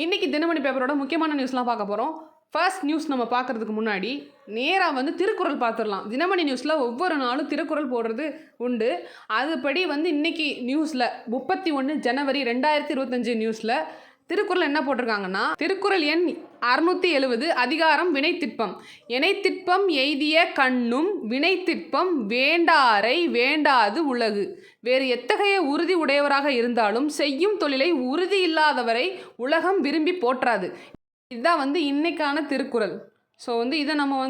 இன்றைக்கி தினமணி பேப்பரோட முக்கியமான நியூஸ்லாம் பார்க்க போகிறோம். ஃபர்ஸ்ட் நியூஸ் நம்ம பார்க்குறதுக்கு முன்னாடி நேராக திருக்குறள் பார்த்துடலாம். தினமணி நியூஸில் ஒவ்வொரு நாளும் திருக்குறள் போடுறது உண்டு. அதுபடி இன்றைக்கி நியூஸில் 31 ஜனவரி 2025 நியூஸில் திருக்குறள் என்ன போட்டிருக்காங்கன்னா, திருக்குறள் எண் 670 அதிகாரம் வினைத்திட்பம். எனைத்திட்பம் எய்திய கண்ணும் வினைத்திட்பம் வேண்டாரை வேண்டாது உலகு. வேறு எத்தகைய உறுதி உடையவராக இருந்தாலும் செய்யும் தொழிலை உறுதி இல்லாதவரை உலகம் விரும்பி போற்றாது. இதுதான் இன்னைக்கான திருக்குறள். ஸோ இதை நம்ம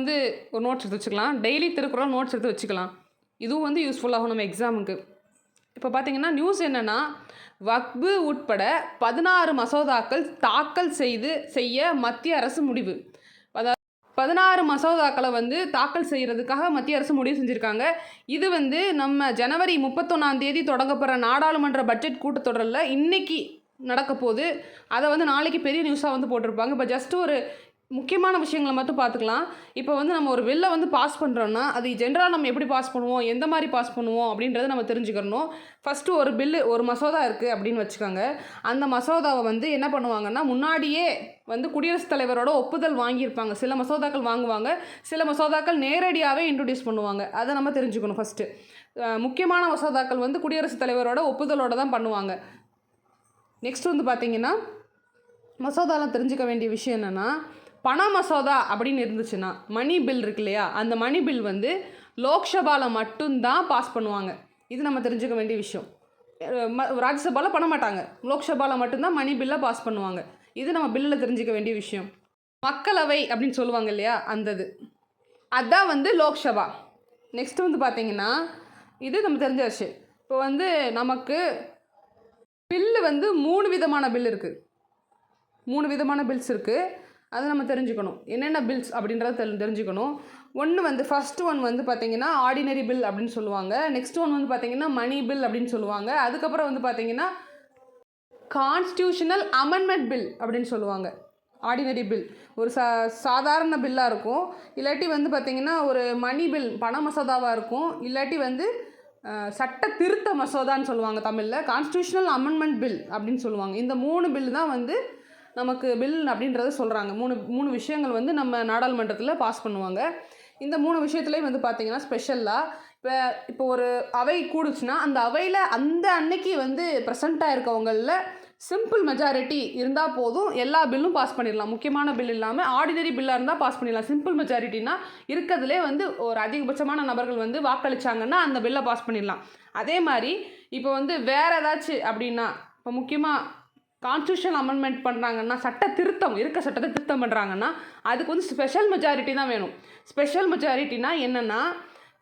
ஒரு நோட்ஸ் எடுத்து வச்சுக்கலாம். டெய்லி திருக்குறள் நோட்ஸ் எடுத்து வச்சுக்கலாம். இதுவும் யூஸ்ஃபுல்லாகும் நம்ம எக்ஸாமுக்கு. இப்போ பார்த்தீங்கன்னா நியூஸ் என்னென்னா, வக்பு உட்பட 16 மசோதாக்கள் தாக்கல் செய்ய மத்திய அரசு முடிவு. அதாவது 16 மசோதாக்களை தாக்கல் செய்கிறதுக்காக மத்திய அரசு முடிவு செஞ்சுருக்காங்க. இது நம்ம ஜனவரி 31 தொடங்கப்படுற நாடாளுமன்ற பட்ஜெட் கூட்டத்தொடரில் இன்றைக்கி நடக்க போகுது. அதை நாளைக்கு பெரிய நியூஸாக போட்டிருப்பாங்க. இப்போ ஜஸ்ட் ஒரு முக்கியமான விஷயங்களை மட்டும் பார்த்துக்கலாம். இப்போ நம்ம ஒரு பில்லை பாஸ் பண்ணுறோன்னா அது ஜென்ரலாக நம்ம எப்படி பாஸ் பண்ணுவோம், எந்த மாதிரி பாஸ் பண்ணுவோம் அப்படின்றத நம்ம தெரிஞ்சுக்கிறணும். ஃபஸ்ட்டு ஒரு பில்லு, ஒரு மசோதா இருக்குது அப்படின்னு வச்சுக்கோங்க. அந்த மசோதாவை என்ன பண்ணுவாங்கன்னா, முன்னாடியே குடியரசுத் தலைவரோட ஒப்புதல் வாங்கியிருப்பாங்க. சில மசோதாக்கள் வாங்குவாங்க, சில மசோதாக்கள் நேரடியாகவே இன்ட்ரடியூஸ் பண்ணுவாங்க. அதை நம்ம தெரிஞ்சுக்கணும். ஃபஸ்ட்டு முக்கியமான மசோதாக்கள் குடியரசுத் தலைவரோட ஒப்புதலோடு தான் பண்ணுவாங்க. நெக்ஸ்ட் பார்த்திங்கன்னா, மசோதாலாம் தெரிஞ்சுக்க வேண்டிய விஷயம் என்னென்னா, பண மசோதா அப்படின்னு இருந்துச்சுன்னா, மணி பில் இருக்கு இல்லையா, அந்த மணி பில் லோக்சபாவில் மட்டும்தான் பாஸ் பண்ணுவாங்க. இது நம்ம தெரிஞ்சுக்க வேண்டிய விஷயம். ராஜ்யசபாவில் பண்ண மாட்டாங்க, லோக்சபாவில் மட்டும்தான் மணி பில்லை பாஸ் பண்ணுவாங்க. இது நம்ம பில்லில் தெரிஞ்சுக்க வேண்டிய விஷயம். மக்களவை அப்படின்னு சொல்லுவாங்க இல்லையா, அந்தது அதுதான் லோக்சபா. நெக்ஸ்ட் பார்த்திங்கன்னா, இது நம்ம தெரிஞ்ச விஷயம். இப்போ நமக்கு பில்லு 3 விதமான பில் இருக்குது. 3 விதமான பில்ஸ் இருக்குது. அது நம்ம தெரிஞ்சுக்கணும். என்னென்ன பில்ஸ் அப்படின்றத தெரிஞ்சுக்கணும். ஒன்று ஃபஸ்ட்டு ஒன் பார்த்திங்கன்னா ஆர்டினரி பில் அப்படின்னு சொல்லுவாங்க. நெக்ஸ்ட் ஒன் பார்த்திங்கன்னா மணி பில் அப்படின்னு சொல்லுவாங்க. அதுக்கப்புறம் பார்த்திங்கன்னா கான்ஸ்டியூஷனல் அமெண்ட்மெண்ட் பில் அப்படின்னு சொல்லுவாங்க. ஆர்டினரி பில் ஒரு சாதாரண பில்லாக இருக்கும். இல்லாட்டி பார்த்திங்கன்னா ஒரு மணி பில், பண மசோதாவாக இருக்கும். இல்லாட்டி சட்ட திருத்த மசோதான்னு சொல்லுவாங்க தமிழில். கான்ஸ்டியூஷனல் அமெண்ட்மெண்ட் பில் அப்படின்னு சொல்லுவாங்க. இந்த 3 பில் தான் நமக்கு பில் அப்படின்றத சொல்கிறாங்க. மூணு விஷயங்கள் நம்ம நாடாளுமன்றத்தில் பாஸ் பண்ணுவாங்க. இந்த 3 விஷயத்துலேயும் பார்த்திங்கன்னா ஸ்பெஷலாக இப்போ ஒரு அவை கூடுச்சுன்னா, அந்த அவையில் அந்த அன்னைக்கு ப்ரெசண்ட்டாக இருக்கவங்களில் சிம்பிள் மெஜாரிட்டி இருந்தால் போதும், எல்லா பில்லும் பாஸ் பண்ணிடலாம். முக்கியமான பில் இல்லாமல் ஆர்டினரி பில்லாக இருந்தால் பாஸ் பண்ணிடலாம். சிம்பிள் மெஜாரிட்டினா இருக்கிறதுலே ஒரு அதிகபட்சமான நபர்கள் வாக்களித்தாங்கன்னா அந்த பில்லை பாஸ் பண்ணிடலாம். அதே மாதிரி இப்போ வேறு ஏதாச்சும் அப்படின்னா, இப்போ முக்கியமாக கான்ஸ்டியூஷன் அமெண்ட்மெண்ட் பண்ணுறாங்கன்னா, சட்ட திருத்தம் இருக்க சட்டத்தை திருத்தம் பண்ணுறாங்கன்னா அதுக்கு ஸ்பெஷல் மெஜாரிட்டி தான் வேணும். ஸ்பெஷல் மெஜாரிட்டினா என்னென்னா,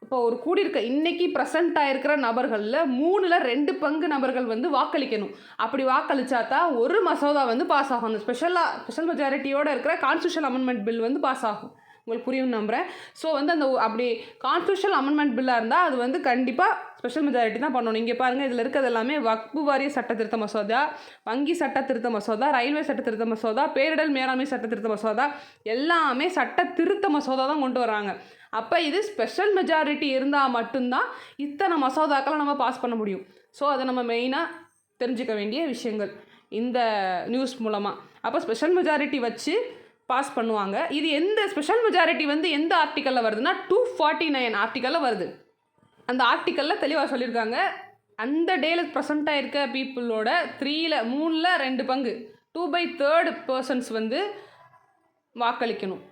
இப்போ ஒரு கூடியிருக்க இன்றைக்கி ப்ரெசண்ட்டாக இருக்கிற நபர்களில் 3ல் 2 பங்கு நபர்கள் வாக்களிக்கணும். அப்படி வாக்களித்தா தான் ஒரு மசோதா பாஸ் ஆகும். அந்த ஸ்பெஷல் மெஜாரிட்டியோடு இருக்கிற கான்ஸ்டியூஷன் அமெண்ட்மெண்ட் பில் பாஸ் ஆகும். உங்களுக்கு புரியும் நம்புகிறேன். ஸோ அந்த அப்படி கான்ஸ்டியூஷனல் அமெண்ட்மெண்ட் பில்லாக இருந்தால் அது கண்டிப்பாக ஸ்பெஷல் மெஜாரிட்டி தான் பண்ணணும். இங்கே பாருங்கள், இதில் இருக்கிறது எல்லாமே வக்பு வாரிய சட்ட திருத்த மசோதா, வங்கி சட்ட திருத்த மசோதா, ரயில்வே சட்ட திருத்த மசோதா, பேரிடர் மேலாண்மை சட்ட திருத்த மசோதா, எல்லாமே சட்ட திருத்த மசோதா தான் கொண்டு வராங்க. அப்போ இது ஸ்பெஷல் மெஜாரிட்டி இருந்தால் மட்டும்தான் இத்தனை மசோதாக்களை நம்ம பாஸ் பண்ண முடியும். ஸோ அதை நம்ம மெயினாக தெரிஞ்சுக்க வேண்டிய விஷயங்கள் இந்த நியூஸ் மூலமாக. அப்போ ஸ்பெஷல் மெஜாரிட்டி வச்சு பாஸ் பண்ணுவாங்க. இது எந்த ஸ்பெஷல் மெஜாரிட்டி எந்த ஆர்டிக்கலில் வருதுன்னா 249 ஆர்டிக்கலில் வருது. அந்த ஆர்டிக்கலில் தெளிவாக சொல்லியிருக்காங்க, அந்த டேல ப்ரெசண்ட்டாக இருக்க பீப்புளோட 3ல் 2 பங்கு 2/3 பர்சன்ஸ் வாக்களிக்கணும்.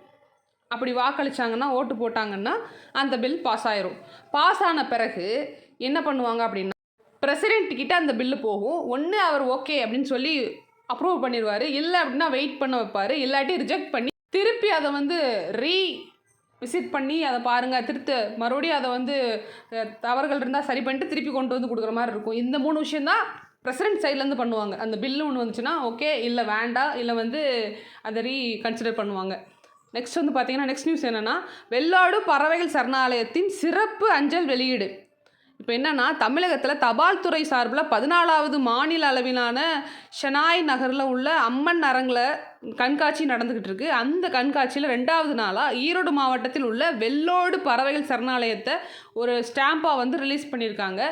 அப்படி வாக்களித்தாங்கன்னா, ஓட்டு போட்டாங்கன்னா அந்த பில் பாஸ் ஆயிரும். பாஸ் ஆன பிறகு என்ன பண்ணுவாங்க அப்படின்னா, பிரசிடென்ட் கிட்ட அந்த பில்லு போகும். ஒன்று அவர் ஓகே அப்படின்னு சொல்லி அப்ரூவ் பண்ணிடுவார், இல்லை அப்படின்னா வெயிட் பண்ண வைப்பார், இல்லாட்டி ரிஜெக்ட் பண்ணி திருப்பி அதை விசிட் பண்ணி அதை பாருங்கள், மறுபடியும் அதை தவறுகள் இருந்தால் சரி பண்ணிட்டு திருப்பி கொண்டு கொடுக்குற மாதிரி இருக்கும். இந்த 3 விஷயந்தான் பிரசிடென்ட் சைட்லேருந்து பண்ணுவாங்க. அந்த பில்லு ஒன்று வந்துச்சுன்னா ஓகே, இல்லை வேண்டாம், இல்லை அதை கன்சிடர் பண்ணுவாங்க. நெக்ஸ்ட் பார்த்திங்கன்னா, நெக்ஸ்ட் நியூஸ் என்னென்னா, வெள்ளாடு பறவைகள் சரணாலயத்தின் சிறப்பு அஞ்சல் வெளியீடு. இப்போ என்னென்னா தமிழகத்தில் தபால் துறை சார்பில் 14வது மாநில அளவிலான ஷெனாய் நகரில் உள்ள அம்மன் அரங்கில் கண்காட்சி நடந்துக்கிட்டு இருக்கு. அந்த கண்காட்சியில் 2வது நாளாக ஈரோடு மாவட்டத்தில் உள்ள வெள்ளோடு பறவைகள் சரணாலயத்தை ஒரு ஸ்டாம்பாக வந்து ரிலீஸ் பண்ணியிருக்காங்க.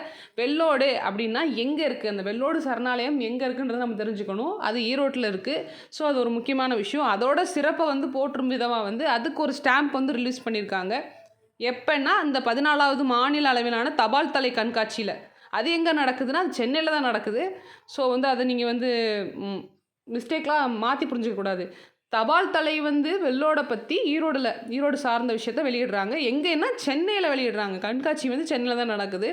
வெள்ளோடு அப்படின்னா எங்கே இருக்குது, அந்த வெள்ளோடு சரணாலயம் எங்கே இருக்குன்றதை நம்ம தெரிஞ்சுக்கணும். அது ஈரோட்டில் இருக்குது. ஸோ அது ஒரு முக்கியமான விஷயம். அதோட சிறப்பை வந்து போற்றும் விதமாக வந்து அதுக்கு ஒரு ஸ்டாம்ப் வந்து ரிலீஸ் பண்ணியிருக்காங்க. எப்போன்னா அந்த 14வது மாநில அளவிலான தபால் தலை கண்காட்சியில். அது எங்கே நடக்குதுன்னா அது சென்னையில் தான் நடக்குது. ஸோ வந்து அதை நீங்கள் வந்து மிஸ்டேக்லாம் மாற்றி புரிஞ்சிக்கக்கூடாது. தபால் தலை வந்து வெள்ளோட பற்றி ஈரோடு சார்ந்த விஷயத்த வெளியிடுறாங்க. எங்கேன்னா சென்னையில் வெளியிடுறாங்க. கண்காட்சி வந்து சென்னையில் தான் நடக்குது.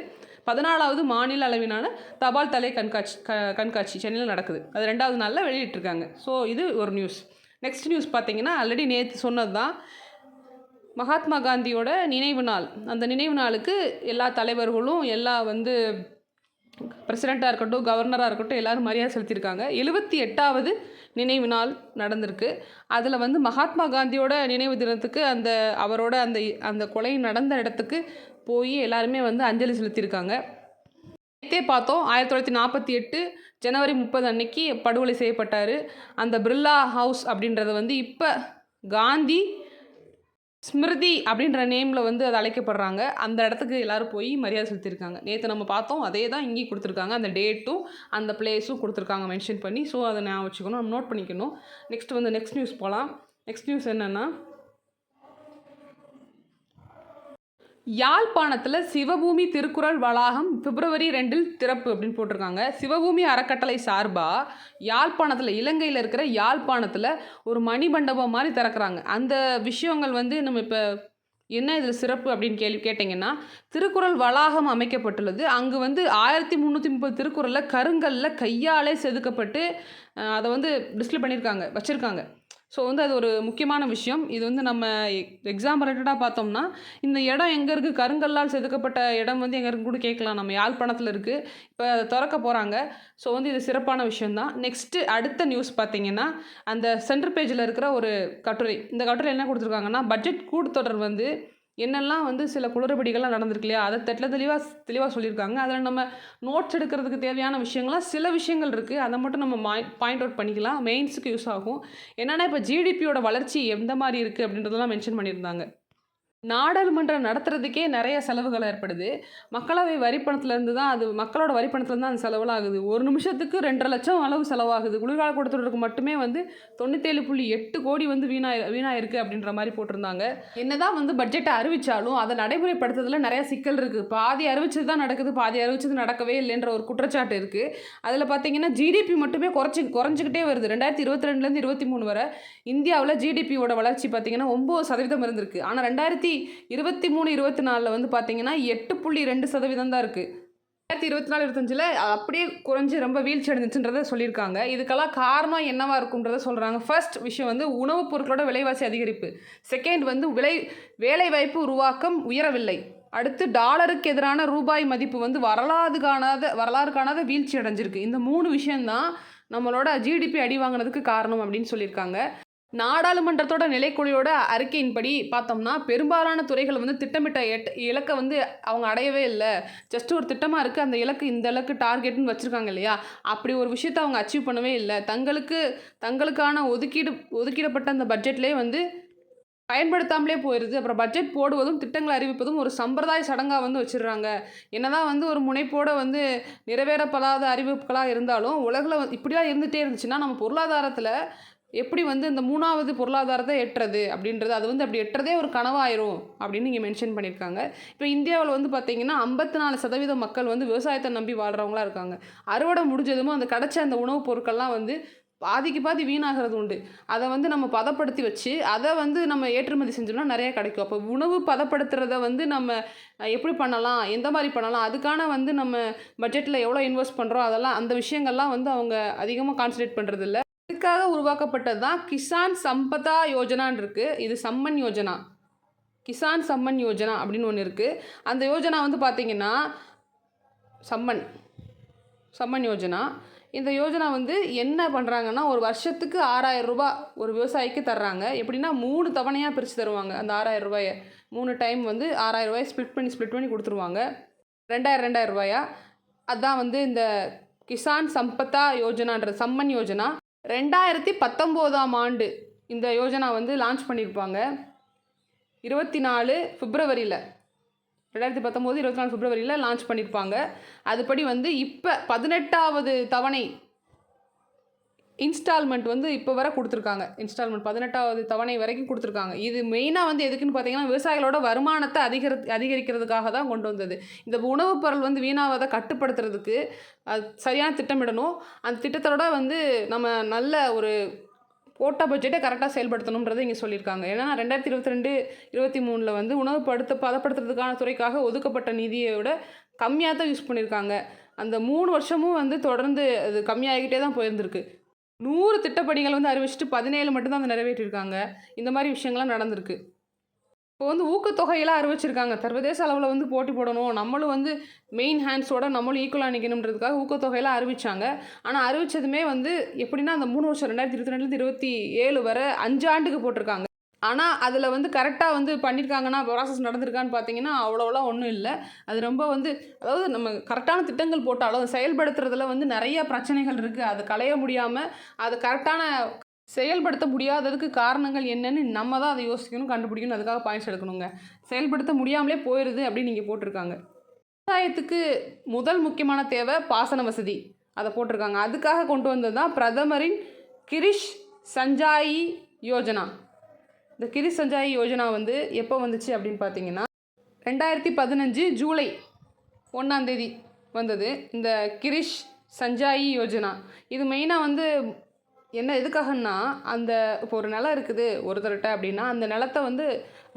14வது மாநில அளவிலான தபால் தலை கண்காட்சி சென்னையில் நடக்குது. அது 2வது நாளில் வெளியிட்டிருக்காங்க. ஸோ இது ஒரு நியூஸ். நெக்ஸ்ட் நியூஸ் பார்த்தீங்கன்னா ஆல்ரெடி நேற்று சொன்னது தான். மகாத்மா காந்தியோட நினைவு நாள். அந்த நினைவு நாளுக்கு எல்லா தலைவர்களும் எல்லா வந்து பிரசிடெண்ட்டாக இருக்கட்டும், கவர்னராக இருக்கட்டும், எல்லோரும் மரியாதை செலுத்தியிருக்காங்க. 78வது நினைவு நாள் நடந்திருக்கு. அதில் வந்து மகாத்மா காந்தியோட நினைவு தினத்துக்கு அவரோட அந்த கொலை நடந்த இடத்துக்கு போய் எல்லாருமே வந்து அஞ்சலி செலுத்தியிருக்காங்க. நேற்றே பார்த்தோம் 1948 ஜனவரி 30 அன்னைக்கு படுகொலை செய்யப்பட்டார். அந்த பிர்லா ஹவுஸ் அப்படின்றத வந்து இப்போ காந்தி ஸ்மிருதி அப்படின்ற நேமில் வந்து அது அழைக்கப்படுறாங்க. அந்த இடத்துக்கு எல்லோரும் போய் மரியாதை செலுத்தியிருக்காங்க. நேற்று நம்ம பார்த்தோம், அதே தான் இங்கேயும் கொடுத்துருக்காங்க. அந்த டேட்டும் அந்த பிளேஸும் கொடுத்துருக்காங்க மென்ஷன் பண்ணி. ஸோ அதை ஞாபகம் வச்சுக்கணும், நம்ம நோட் பண்ணிக்கணும். நெக்ஸ்ட் நியூஸ் போகலாம். நெக்ஸ்ட் நியூஸ் என்னென்னா, யாழ்ப்பாணத்தில் சிவபூமி திருக்குறள் வளாகம் பிப்ரவரி 2 திறப்பு அப்படின்னு போட்டிருக்காங்க. சிவபூமி அறக்கட்டளை சார்பாக யாழ்ப்பாணத்தில், இலங்கையில் இருக்கிற யாழ்ப்பாணத்தில் ஒரு மணிமண்டபம் மாதிரி திறக்கிறாங்க. அந்த விஷயங்கள் வந்து நம்ம இப்போ என்ன இதில் சிறப்பு அப்படின்னு கேட்டிங்கன்னா, திருக்குறள் வளாகம் அமைக்கப்பட்டுள்ளது. அங்கே வந்து 1330 திருக்குறளில் கருங்கல்லில் கையாலே செதுக்கப்பட்டு அதை வந்து டிஸ்ப்ளே வச்சுருக்காங்க. ஸோ வந்து அது ஒரு முக்கியமான விஷயம். இது வந்து நம்ம எக்ஸாம் ரிலேட்டடாக பார்த்தோம்னா, இந்த இடம் எங்கே இருக்குது, கருங்கல்லால் செதுக்கப்பட்ட இடம் வந்து எங்கே இருக்குன்னு கூட கேட்கலாம். நம்ம யாழ்ப்பாணத்தில் இருக்குது. இப்போ அதை திறக்க போகிறாங்க. ஸோ வந்து இது சிறப்பான விஷயந்தான். அடுத்த நியூஸ் பார்த்தீங்கன்னா, அந்த சென்டர் பேஜில் இருக்கிற ஒரு கட்டுரை. இந்த கட்டுரை என்ன கொடுத்துருக்காங்கன்னா, பட்ஜெட் கூட்டத்தொடர் வந்து என்னெல்லாம் வந்து சில குளறுபடிகள்லாம் நடந்திருக்கு இல்லையா, அதை தெளிவாக சொல்லியிருக்காங்க. அதில் நம்ம நோட்ஸ் எடுக்கிறதுக்கு தேவையான விஷயங்கள்லாம் சில விஷயங்கள் இருக்குது. அதை மட்டும் நம்ம பாயிண்ட் அவுட் பண்ணிக்கலாம். மெயின்ஸுக்கு யூஸ் ஆகும். என்னென்னா இப்போ ஜிடிபியோட வளர்ச்சி எந்த மாதிரி இருக்குது அப்படின்றதெல்லாம் மென்ஷன் பண்ணியிருந்தாங்க. நாடாளுமன்றம் நடத்துறதுக்கே நிறைய செலவுகள் ஏற்படுது. மக்களவை வரிப்பணத்துலேருந்து தான் மக்களோட வரிப்பணத்துலேருந்து தான் அந்த செலவுலாம் ஆகுது. ஒரு நிமிஷத்துக்கு 2.5 லட்சம் அளவு செலவாகுது. குளிர்கால கூட்டத்தொடருக்கு மட்டுமே வந்து 97.8 கோடி வந்து வீணாயிருக்கு அப்படின்ற மாதிரி போட்டிருந்தாங்க. என்னதான் வந்து பட்ஜெட்டை அறிவித்தாலும் அதை நடைமுறைப்படுத்துறதுல நிறைய சிக்கல் இருக்குது. பாதி அறிவிச்சது தான் நடக்குது, பாதி அறிவிச்சது நடக்கவே இல்லைன்ற ஒரு குற்றச்சாட்டு இருக்குது. அதில் பார்த்தீங்கன்னா ஜிடிபி மட்டுமே குறைஞ்சிக்கிட்டே வருது. 2022லேருந்து 2023 வரை இந்தியாவில் ஜிடிபியோட வளர்ச்சி பார்த்தீங்கன்னா 9% இருந்திருக்கு. ஆனால் 2023-24 வந்து பார்த்தீங்கன்னா 8.2% தான் இருக்குது. 2024-25 அப்படியே குறைஞ்சி ரொம்ப வீழ்ச்சி அடைஞ்சிச்சுன்றதை சொல்லியிருக்காங்க. இதுக்கெல்லாம் காரணம் என்னவா இருக்குன்றதை சொல்கிறாங்க. ஃபர்ஸ்ட் விஷயம் வந்து உணவுப் பொருட்களோட விலைவாசி அதிகரிப்பு. செகண்ட் வந்து வேலைவாய்ப்பு உருவாக்கம் உயரவில்லை. அடுத்து டாலருக்கு எதிரான ரூபாய் மதிப்பு வந்து வரலாறு காணாத வீழ்ச்சி அடைஞ்சிருக்கு. இந்த 3 விஷயம்தான் நம்மளோட ஜிடிபி அடி வாங்கினதுக்கு காரணம் அப்படின்னு சொல்லியிருக்காங்க. நாடாளுமன்றத்தோட நிலைக்குழுவோட அறிக்கையின்படி பார்த்தோம்னா, பெரும்பாலான துறைகள் வந்து திட்டமிட்ட இலக்கை வந்து அவங்க அடையவே இல்லை. ஜஸ்ட் ஒரு திட்டமாக இருக்குது, அந்த இந்த இலக்கு டார்கெட்னு வச்சுருக்காங்க இல்லையா, அப்படி ஒரு விஷயத்தை அவங்க அச்சீவ் பண்ணவே இல்லை. தங்களுக்கான ஒதுக்கிடப்பட்ட அந்த பட்ஜெட்லேயே வந்து பயன்படுத்தாமலே போயிடுது. அப்புறம் பட்ஜெட் போடுவதும் திட்டங்களை அறிவிப்பதும் ஒரு சம்பிரதாய சடங்காக வந்து வச்சிடுறாங்க. என்னதான் வந்து ஒரு முனைப்போடு வந்து நிறைவேறப்படாத அறிவிப்புகளாக இருந்தாலும் உலகில் இப்படிலாம் இருந்துகிட்டே இருந்துச்சுன்னா நம்ம பொருளாதாரத்தில் எப்படி வந்து இந்த 3வது பொருளாதாரத்தை எட்டுறது அப்படின்றது, அது வந்து அப்படி எட்டுறதே ஒரு கனவாயிரும் அப்படின்னு இங்கே மென்ஷன் பண்ணியிருக்காங்க. இப்போ இந்தியாவில் வந்து பார்த்திங்கன்னா 54% மக்கள் வந்து விவசாயத்தை நம்பி வாழ்கிறவங்களா இருக்காங்க. அறுவடை முடிஞ்சதுமோ அந்த கிடச்ச அந்த உணவுப் பொருட்கள்லாம் வந்து பாதிக்கு பாதி வீணாகிறது உண்டு. அதை வந்து நம்ம பதப்படுத்தி வச்சு அதை வந்து நம்ம ஏற்றுமதி செஞ்சோம்னா நிறைய கிடைக்கும். அப்போ உணவு பதப்படுத்துறதை வந்து நம்ம எப்படி பண்ணலாம், எந்த மாதிரி பண்ணலாம், அதுக்கான வந்து நம்ம பட்ஜெட்டில் எவ்வளோ இன்வெஸ்ட் பண்ணுறோம், அதெல்லாம் அந்த விஷயங்கள்லாம் வந்து அவங்க அதிகமாக கான்சன்ட்ரேட் பண்ணுறதில்ல. இதுக்காக உருவாக்கப்பட்டது தான் கிசான் சம்பதா யோஜனான்னு இருக்குது. இது சம்மன் யோஜனா, கிசான் சம்மன் யோஜனா அப்படின்னு ஒன்று இருக்குது. அந்த யோஜனா வந்து பார்த்திங்கன்னா சம்மன் யோஜனா. இந்த யோஜனா வந்து என்ன பண்ணுறாங்கன்னா, ஒரு வருஷத்துக்கு 6000 ரூபா ஒரு விவசாயிக்கு தர்றாங்க. எப்படின்னா 3 தவணையாக பிரித்து தருவாங்க. அந்த 6000 ரூபாயை 3 டைம் வந்து 6000 ரூபாயை ஸ்ப்ளிட் பண்ணி கொடுத்துருவாங்க. ரெண்டாயிரம் ரூபாயா? அதான் வந்து இந்த கிசான் சம்பதா யோஜனான்றது, சம்மன் யோஜனா 2019ஆம் ஆண்டு இந்த யோஜனா வந்து லான்ச் பண்ணியிருப்பாங்க. 24 பிப்ரவரியில் 2019 24 பிப்ரவரியில் லான்ச் பண்ணியிருப்பாங்க. அதுபடி வந்து இப்போ 18வது தவணை இன்ஸ்டால்மெண்ட் வந்து இப்போ வரை கொடுத்துருக்காங்க. இன்ஸ்டால்மெண்ட் 18வது தவணை வரைக்கும் கொடுத்துருக்காங்க. இது மெயினாக வந்து எதுக்குன்னு பார்த்தீங்கன்னா, விவசாயிகளோட வருமானத்தை அதிகரிக்கிறதுக்காக தான் கொண்டு வந்தது. இந்த உணவுப் பொருள் வந்து வீணாவதை கட்டுப்படுத்துறதுக்கு அது சரியான திட்டமிடணும். அந்த திட்டத்தோட வந்து நம்ம நல்ல ஒரு போட்ட பட்ஜெட்டை கரெக்டாக செயல்படுத்தணுன்றதை இங்கே சொல்லியிருக்காங்க. ஏன்னா 2022, 23 வந்து உணவு பதப்படுத்துறதுக்கான துறைக்காக ஒதுக்கப்பட்ட நிதியை விட கம்மியாக தான் யூஸ் பண்ணியிருக்காங்க. அந்த 3 வருஷமும் வந்து தொடர்ந்து அது கம்மியாகிக்கிட்டே தான் போயிருந்திருக்கு. 100 திட்டப்பணிகள் வந்து அறிவிச்சுட்டு 17 மட்டும்தான் வந்து நிறைவேற்றியிருக்காங்க. இந்த மாதிரி விஷயங்கள்லாம் நடந்திருக்கு. இப்போ வந்து ஊக்கத்தொகையெல்லாம் அறிவிச்சிருக்காங்க. சர்வதேச அளவில் வந்து போட்டி போடணும், நம்மளும் வந்து மெயின் ஹேண்ட்ஸோட நம்மளும் ஈக்குவலாக நிற்கணுன்றதுக்காக ஊக்கத்தொகையெல்லாம் அறிவிச்சாங்க. ஆனால் அறிவிச்சதுமே வந்து எப்படின்னா, அந்த 3 வருஷம் 2022லேருந்து 27 வரை 5 ஆண்டுக்கு போட்டிருக்காங்க. ஆனால் அதில் வந்து கரெக்டாக வந்து பண்ணியிருக்காங்கன்னா, ப்ராசஸ் நடந்திருக்கான்னு பார்த்தீங்கன்னா, அவ்வளோலாம் ஒன்றும் இல்லை. அது ரொம்ப வந்து அதாவது நம்ம கரெக்டான திட்டங்கள் போட்டாலும் அதை செயல்படுத்துறதுல வந்து நிறைய பிரச்சனைகள் இருக்குது. அதை களைய முடியாமல் அதை கரெக்டான செயல்படுத்த முடியாததுக்கு காரணங்கள் என்னன்னு நம்ம தான் அதை யோசிக்கணும், கண்டுபிடிக்கணும். அதுக்காக பாயிண்ட்ஸ் எடுக்கணுங்க. செயல்படுத்த முடியாமலே போயிடுது அப்படின்னு இங்கே போட்டிருக்காங்க. விவசாயத்துக்கு முதல் முக்கியமான தேவை பாசன வசதி, அதை போட்டிருக்காங்க. அதுக்காக கொண்டு வந்தது தான் பிரதமரின் கிரிஷ் சஞ்சாயி யோஜனா. இந்த கிரிஷ் சஞ்சாயி யோஜனா வந்து எப்போ வந்துச்சு அப்படின்னு பார்த்தீங்கன்னா, 2015 ஜூலை 1ஆம் தேதி வந்தது இந்த கிரிஷ் சஞ்சாயி யோஜனா. இது மெயினாக வந்து என்ன எதுக்காகன்னா, அந்த இப்போ ஒரு நிலம் இருக்குது ஒருத்தர்கிட்ட அப்படின்னா, அந்த நிலத்தை வந்து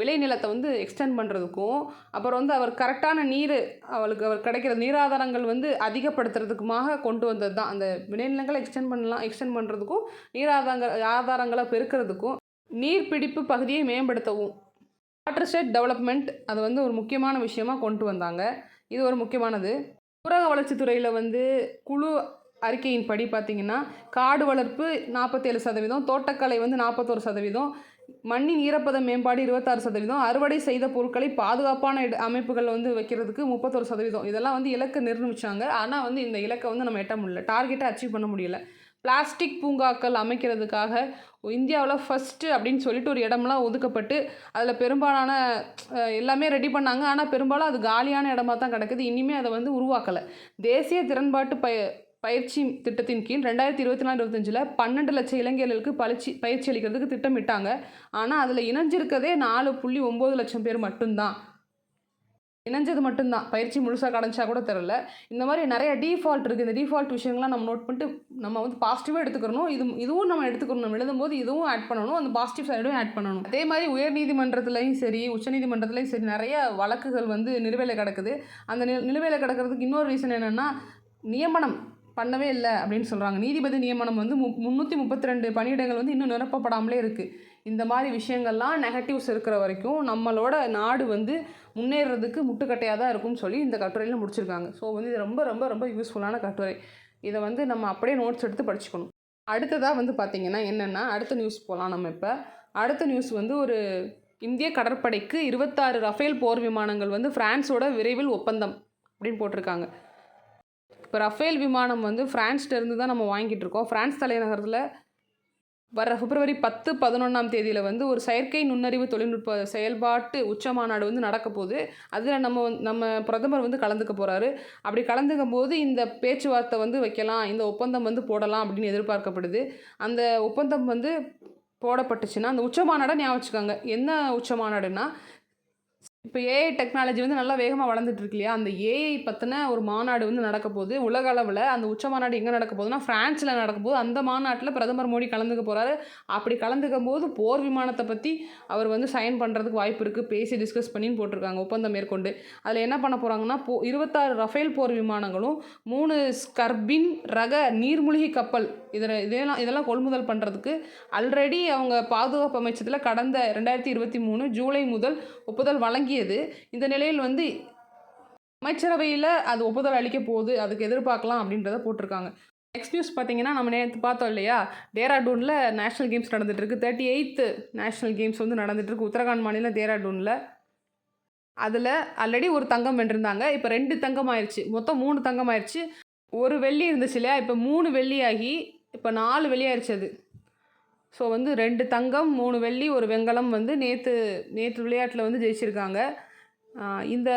விளை நிலத்தை வந்து எக்ஸ்டெண்ட் பண்ணுறதுக்கும், அப்புறம் வந்து அவர் கரெக்டான நீர் அவர் கிடைக்கிற நீராதாரங்கள் வந்து அதிகப்படுத்துறதுக்குமாக கொண்டு வந்தது தான். அந்த விளைநிலங்களை எக்ஸ்டெண்ட் பண்ணுறதுக்கும், ஆதாரங்களை பெருக்கிறதுக்கும், நீர்பிடிப்பு பகுதியை மேம்படுத்தவும், வாட்டர் ஸ்டேட் டெவலப்மெண்ட் அது வந்து ஒரு முக்கியமான விஷயமாக கொண்டு வந்தாங்க. இது ஒரு முக்கியமானது. ஊரக வளர்ச்சித்துறையில் வந்து குழு அறிக்கையின்படி பார்த்திங்கன்னா, காடு வளர்ப்பு 47%, தோட்டக்கலை வந்து 41%, மண்ணின் ஈரப்பத மேம்பாடு 26%, அறுவடை செய்த பொருட்களை பாதுகாப்பான அமைப்புகள் வந்து வைக்கிறதுக்கு 31%. இதெல்லாம் வந்து இலக்கு நிர்ணயிச்சாங்க. ஆனால் வந்து இந்த இலக்கை வந்து நம்ம எட்ட முடியல, டார்கெட்டை அச்சீவ் பண்ண முடியல. பிளாஸ்டிக் பூங்காக்கள் அமைக்கிறதுக்காக இந்தியாவில் ஃபஸ்ட்டு அப்படின்னு சொல்லிட்டு ஒரு இடம்லாம் ஒதுக்கப்பட்டு அதில் பெரும்பாலான எல்லாமே ரெடி பண்ணாங்க. ஆனால் பெரும்பாலும் அது காலியான இடமா தான் கிடக்குது. இனிமேல் அதை வந்து உருவாக்கலை. தேசிய திறன்பாட்டு பயிற்சி திட்டத்தின் கீழ் 2024-25 12 லட்சம் இளைஞர்களுக்கு பயிற்சி அளிக்கிறதுக்கு திட்டமிட்டாங்க. ஆனால் அதில் இணைஞ்சிருக்கதே 4.9 லட்சம் பேர் மட்டும்தான். இணைஞ்சது மட்டும்தான். பயிற்சி முழுசாக கிடச்சா கூட தெரில. இந்த மாதிரி நிறைய டீஃபால்ட் இருக்குது. இந்த டீஃபால்ட் விஷயங்கள்லாம் நம்ம நோட் பண்ணிட்டு நம்ம வந்து பாசிட்டிவாக எடுத்துக்கணும். இதுவும் நம்ம எடுத்துக்கணும். நம்ம எழுதும்போது இதுவும் ஆட் பண்ணணும், அந்த பாசிட்டிவ் சைடும் ஆட் பண்ணணும். அதே மாதிரி உயர்நீதிமன்றத்துலையும் சரி, உச்சநீதிமன்றத்துலையும் சரி நிறைய வழக்குகள் வந்து நிலுவையில் கிடக்குது. அந்த நிலுவையில் கிடக்கிறதுக்கு இன்னொரு ரீசன் என்னென்னா, நியமனம் பண்ணவே இல்லை அப்படின்னு சொல்கிறாங்க. நீதிபதி நியமனம் வந்து 332 பணியிடங்கள் வந்து இன்னும் நிரப்பப்படாமலே இருக்குது. இந்த மாதிரி விஷயங்கள்லாம் நெகட்டிவ்ஸ் இருக்கிற வரைக்கும் நம்மளோட நாடு வந்து முன்னேறதுக்கு முட்டுக்கட்டையாக தான் இருக்கும்னு சொல்லி இந்த கட்டுரையில் முடிச்சிருக்காங்க. ஸோ வந்து இது ரொம்ப ரொம்ப ரொம்ப யூஸ்ஃபுல்லான கட்டுரை. இதை வந்து நம்ம அப்படியே நோட்ஸ் எடுத்து படிச்சுக்கணும். அடுத்ததாக வந்து பார்த்திங்கன்னா என்னென்னா, அடுத்த நியூஸ் போகலாம் நம்ம இப்போ. அடுத்த நியூஸ் வந்து ஒரு இந்திய கடற்படைக்கு 26 ரஃபேல் போர் விமானங்கள் வந்து ஃப்ரான்ஸோட விரைவில் ஒப்பந்தம் அப்படின்னு போட்டிருக்காங்க. இப்போ ரஃபேல் விமானம் வந்து ஃப்ரான்ஸ்லேருந்து தான் நம்ம வாங்கிட்டு இருக்கோம். ஃப்ரான்ஸ் தலைநகரத்தில் வர பிப்ரவரி 10, 11ஆம் தேதியில் வந்து ஒரு செயற்கை நுண்ணறிவு தொழில்நுட்ப செயல்பாட்டு உச்ச மாநாடு வந்து நடக்க போகுது. அதில் நம்ம பிரதமர் வந்து கலந்துக்க போகிறாரு. அப்படி கலந்துக்கும் போது இந்த பேச்சுவார்த்தை வந்து வைக்கலாம், இந்த ஒப்பந்தம் வந்து போடலாம் அப்படின்னு எதிர்பார்க்கப்படுது. அந்த ஒப்பந்தம் வந்து போடப்பட்டுச்சுன்னா அந்த உச்ச மாநாடை ஞாபகம் வச்சுக்கோங்க. என்ன உச்ச மாநாடுன்னா, இப்போ ஏஐ டெக்னாலஜி வந்து நல்லா வேகமாக வளர்ந்துட்டு இருக்கு இல்லையா, அந்த ஏஐ பற்றின ஒரு மாநாடு வந்து நடக்க போகுது உலக அளவில். அந்த உச்ச மாநாடு எங்கே நடக்க போகுதுன்னா ஃப்ரான்ஸில் நடக்க போகுது. அந்த மாநாட்டில் பிரதமர் மோடி கலந்துக்க போகிறாரு. அப்படி கலந்துக்கும் போது போர் விமானத்தை பற்றி அவர் வந்து சைன் பண்ணுறதுக்கு வாய்ப்பு இருக்குது, பேசி டிஸ்கஸ் பண்ணின்னு போட்டிருக்காங்க ஒப்பந்தம் மேற்கொண்டு. அதில் என்ன பண்ண போகிறாங்கன்னா, 26 ரஃபேல் போர் விமானங்களும் 3 ஸ்கர்பின் ரக நீர்மூழ்கி கப்பல் இதெல்லாம் கொள்முதல் பண்ணுறதுக்கு ஆல்ரெடி அவங்க பாதுகாப்பு அமைச்சத்தில் கடந்த 2023 ஜூலை முதல் ஒப்புதல் வழங்கியது. இந்த நிலையில் வந்து அமைச்சரவையில் அது ஒப்புதல் அளிக்க போகுது, அதுக்கு எதிர்பார்க்கலாம் அப்படின்றத போட்டிருக்காங்க. நெக்ஸ்ட் நியூஸ் பார்த்தீங்கன்னா, நம்ம நேற்று பார்த்தோம் இல்லையா, டேராடூனில் நேஷ்னல் கேம்ஸ் நடந்துகிட்ருக்கு. 38th நேஷ்னல் கேம்ஸ் வந்து நடந்துகிட்ருக்கு உத்தரகாண்ட் மாநிலம் டேராடூனில். அதில் ஆல்ரெடி ஒரு தங்கம் வென்றிருந்தாங்க. இப்போ 2 தங்கம் ஆயிடுச்சு. மொத்தம் 3 தங்கம் ஆயிடுச்சு. 1 வெள்ளி இருந்துச்சு இல்லையா? இப்போ 3 வெள்ளி ஆகி இப்போ 4 வெள்ளி ஆயிடுச்சு அது. ஸோ வந்து 2 தங்கம், 3 வெள்ளி, 1 வெண்கலம் வந்து நேற்று விளையாட்டில் வந்து ஜெயிச்சிருக்காங்க. இந்த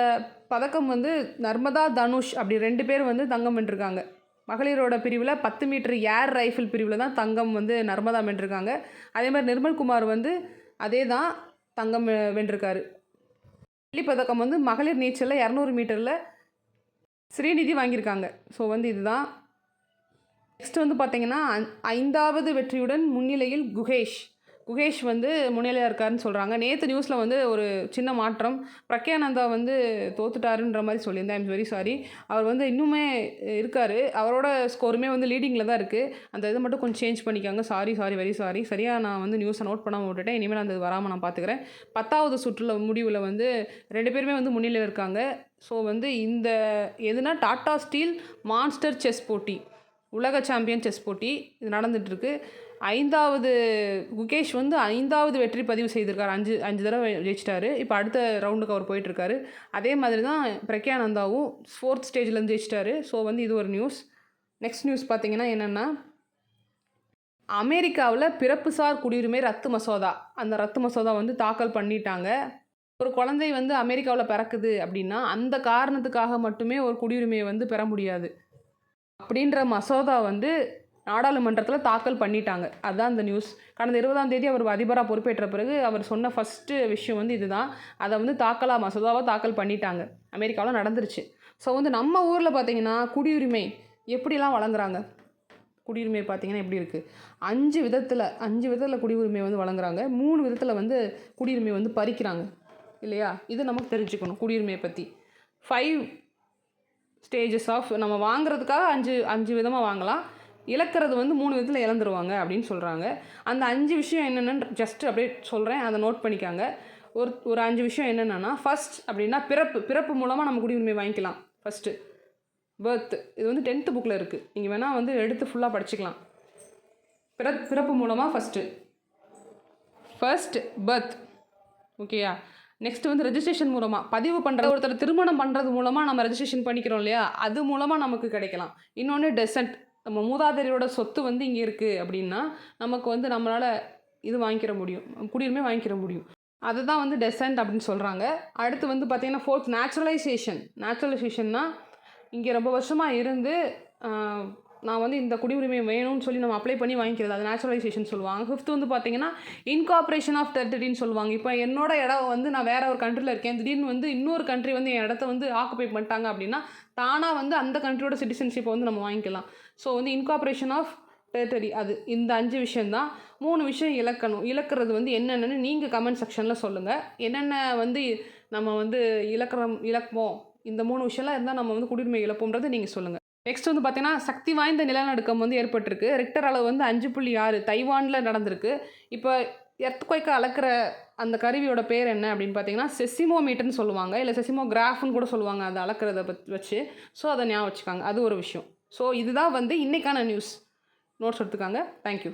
பதக்கம் வந்து நர்மதா, தனுஷ் அப்படி 2 பேர் வந்து தங்கம் வென்றிருக்காங்க. மகளிரோட பிரிவில் 10 மீட்டர் ஏர் ரைஃபிள் பிரிவில் தான் தங்கம் வந்து நர்மதா வென்றிருக்காங்க. அதே மாதிரி நிர்மல்குமார் வந்து அதே தான் தங்கம் வென்றிருக்காரு. வெள்ளி பதக்கம் வந்து மகளிர் நீச்சலில் 200 மீட்டரில் ஸ்ரீநிதி வாங்கியிருக்காங்க. ஸோ வந்து இதுதான். நெக்ஸ்ட் வந்து பார்த்திங்கன்னா 5வது வெற்றியுடன் முன்னிலையில் குகேஷ் வந்து முன்னிலையாக இருக்காருன்னு சொல்கிறாங்க. நேற்று நியூஸில் வந்து ஒரு சின்ன மாற்றம், பிரக்யானந்தா வந்து தோத்துட்டாருன்ற மாதிரி சொல்லியிருந்தேன். I'm very sorry. அவர் வந்து இன்னுமே இருக்கார். அவரோட ஸ்கோருமே வந்து லீடிங்கில் தான் இருக்குது. அந்த இதை மட்டும் கொஞ்சம் சேஞ்ச் பண்ணிக்காங்க. Sorry very sorry. சரியாக நான் வந்து நியூஸை நோட் பண்ணாமல் விட்டுட்டேன். இனிமேல் அந்த இது வராமல் நான் பார்த்துக்கிறேன். 10வது சுற்றுல முடிவில் வந்து 2 பேருமே வந்து முன்னிலையில் இருக்காங்க. ஸோ வந்து இந்த எதுனா டாடா ஸ்டீல் மான்ஸ்டர் செஸ் போட்டி, உலக சாம்பியன் செஸ் போட்டி இது நடந்துகிட்ருக்கு. 5வது குகேஷ் வந்து 5வது வெற்றி பதிவு செய்திருக்கார். 5 தடவை ஜெயிச்சிட்டாரு. இப்போ அடுத்த ரவுண்டுக்கு அவர் போயிட்டுருக்காரு. அதே மாதிரி தான் பிரக்யானந்தாவும் 4th ஸ்டேஜ்லேருந்து ஜெயிச்சிட்டாரு. ஸோ வந்து இது ஒரு நியூஸ். நெக்ஸ்ட் நியூஸ் பார்த்திங்கன்னா என்னென்னா, அமெரிக்காவில் பிறப்புசார் குடியுரிமை ரத்து மசோதா, அந்த ரத்து மசோதா வந்து தாக்கல் பண்ணிட்டாங்க. ஒரு குழந்தை வந்து அமெரிக்காவில் பிறக்குது அப்படின்னா அந்த காரணத்துக்காக மட்டுமே ஒரு குடியுரிமையை வந்து பெற முடியாது அப்படின்ற மசோதா வந்து நாடாளுமன்றத்தில் தாக்கல் பண்ணிட்டாங்க. அதுதான் அந்த நியூஸ். கடந்த 20ஆம் தேதி அவர் அதிபராக பொறுப்பேற்ற பிறகு அவர் சொன்ன ஃபஸ்ட்டு விஷயம் வந்து இதுதான். அதை வந்து மசோதாவாக தாக்கல் பண்ணிட்டாங்க. அமெரிக்காவில் நடந்துருச்சு. ஸோ வந்து நம்ம ஊரில் பார்த்திங்கன்னா குடியுரிமை எப்படிலாம் வழங்குறாங்க, குடியுரிமை பார்த்திங்கன்னா எப்படி இருக்குது, 5 விதத்தில் குடியுரிமை வந்து வழங்குறாங்க. 3 விதத்தில் வந்து குடியுரிமை வந்து பறிக்கிறாங்க இல்லையா? இது நமக்கு தெரிஞ்சுக்கணும் குடியுரிமையை பற்றி. 5 ஸ்டேஜஸ் ஆஃப் நம்ம வாங்குறதுக்காக 5 விதமாக வாங்கலாம், இழக்கிறது வந்து 3 விதத்தில் இழந்துருவாங்க அப்படின்னு சொல்கிறாங்க. அந்த 5 விஷயம் என்னென்னு ஜஸ்ட் அப்படியே சொல்கிறேன், அதை நோட் பண்ணிக்காங்க. ஒரு 5 விஷயம் என்னென்னா, ஃபஸ்ட் அப்படின்னா பிறப்பு மூலமாக நம்ம குடியுரிமை வாங்கிக்கலாம். ஃபஸ்ட்டு பர்த், இது வந்து 10th புக்கில் இருக்குது, நீங்கள் வேணால் வந்து எடுத்து ஃபுல்லாக படிச்சுக்கலாம். பிறப்பு மூலமாக ஃபர்ஸ்ட் பர்த், ஓகேயா? நெக்ஸ்ட் வந்து ரெஜிஸ்ட்ரேஷன் மூலமாக பதிவு பண்ணுறது, ஒருத்தர் திருமணம் பண்ணுறது மூலமாக நம்ம ரெஜிஸ்ட்ரேஷன் பண்ணிக்கிறோம் இல்லையா, அது மூலமாக நமக்கு கிடைக்கலாம். இன்னொன்று டெசன்ட், நம்ம மூதாதையரோட சொத்து வந்து இங்கே இருக்குது அப்படின்னா நமக்கு வந்து நம்மளால் இது வாங்கிக்கிற முடியும், குடியுரிமை வாங்கிக்கிற முடியும். அதுதான் வந்து டெசன்ட் அப்படின்னு சொல்கிறாங்க. அடுத்து வந்து பார்த்திங்கன்னா 4th நேச்சுரலைசேஷன்னா இங்கே ரொம்ப வருஷமாக இருந்து நான் வந்து இந்த குடியுரிமை வேணும்னு சொல்லி நம்ம அப்ளை பண்ணி வாங்கிக்கிறது, அது நேச்சுரலைசேஷன் சொல்லுவாங்க. 5th வந்து பார்த்திங்கன்னா இன்கார்பரேஷன் ஆஃப் டெரிட்டரின்னு சொல்லுவாங்க. இப்போ என்னோட இடம் வந்து நான் வேறு ஒரு கண்ட்ரியில் இருக்கேன், திடீர்னு வந்து இன்னொரு கண்ட்ரி வந்து என் இடத்த வந்து ஆக்குபை பண்ணிட்டாங்க அப்படின்னா தானாக வந்து அந்த கண்ட்ரியோட சிட்டிசன்ஷிப்பை வந்து நம்ம வாங்கிக்கலாம். ஸோ வந்து இன்கார்பரேஷன் ஆஃப் டெரிட்டரி, அது இந்த 5 விஷயந்தான். 3 விஷயம் இழக்கிறது வந்து என்னென்னு நீங்கள் கமெண்ட் செக்ஷனில் சொல்லுங்கள். என்னென்ன வந்து நம்ம வந்து இழப்போம், இந்த 3 விஷயம்லாம் இருந்தால் நம்ம வந்து குடியுரிமை இழப்போம்ன்றது நீங்கள் சொல்லுங்கள். நெக்ஸ்ட் வந்து பார்த்திங்கன்னா சக்தி வாய்ந்த நிலநடுக்கம் வந்து ஏற்பட்டிருக்கு. ரிக்டர் அளவு வந்து 5.6 தைவானில் நடந்திருக்கு. இப்போ எர்த்குவைக்கை அளக்கிற அந்த கருவியோட பேர் என்ன அப்படின்னு பார்த்தீங்கன்னா செசிமோமீட்டர்னு சொல்லுவாங்க, இல்லை செசிமோகிராஃப்னு கூட சொல்லுவாங்க, அதை அளக்கிறத வச்சு. ஸோ அதை ஞாபகம் வச்சுக்காங்க, அது ஒரு விஷயம். ஸோ இதுதான் வந்து இன்றைக்கான நியூஸ். நோட்ஸ் எடுத்துக்காங்க. தேங்க்யூ.